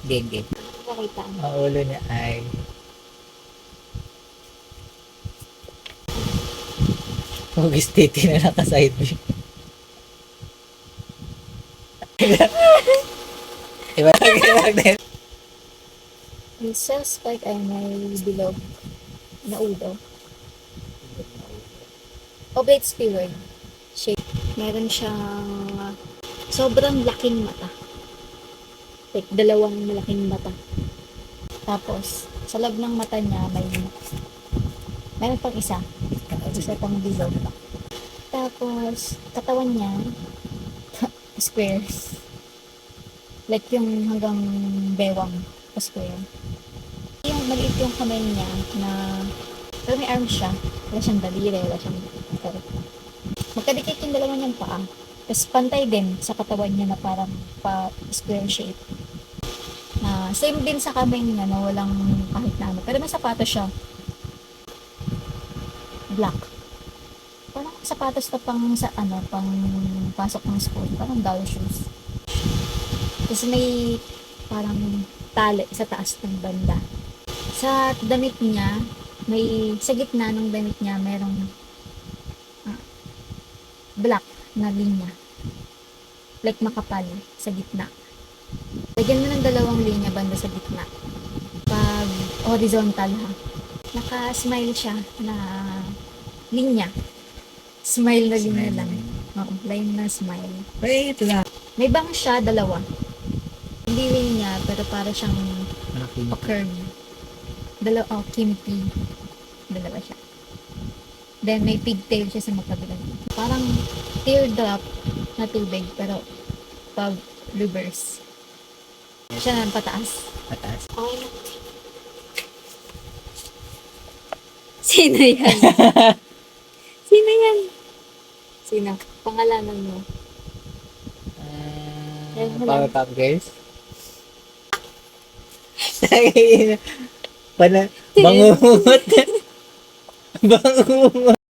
Gege. Nakita mo. Ang ulo niya ay hugis titi na naka-side view. Iba din. Yung cell spike ay may bilog na ulo. Oblate spearword shape. Meron siyang sobrang laking mata. Like, dalawang malaking mata. Tapos, sa loob ng mata niya, meron pang isa. Isa pang bilog. Tapos, katawan niya, squares. Like yung hanggang bewang pa square. Yung maliit yung kamay niya na, pero may arms siya. Wala siyang daliri, wala siyang magkadikit yung dalawa niyang paa. Tapos pantay din sa katawan niya na parang pa square shape. Na same din sa kamay niya na walang kahit na ano. Pero may sapatos siya. Black. Parang sapatos na pang sa ano, pang pasok ng school. Parang doll shoes. Tapos may parang tali sa taas ng banda. Sa damit niya, sa gitna ng damit niya, merong black na linya. Like makapal sa gitna. Lagyan mo ng dalawang linya banda sa gitna. Pag horizontal ha. Naka-smile siya na linya. Smile na linya Smile. lang. Oo, line na smile. Wait lang. May bang siya, dalawa. Hindi linya, pero para siyang Malaking. curve. Dalawa, kimpi. Dalawa siya. Then, may pigtail siya sa magkabilang. Parang teardrop na tubig, pero pag reverse. Siya na pataas. Mataas. Okay na. Sino yan? Sino yan? Sino? Pangalanan mo. Yan mo lang. Powerpuff Girls. Bangungot. Bangungot.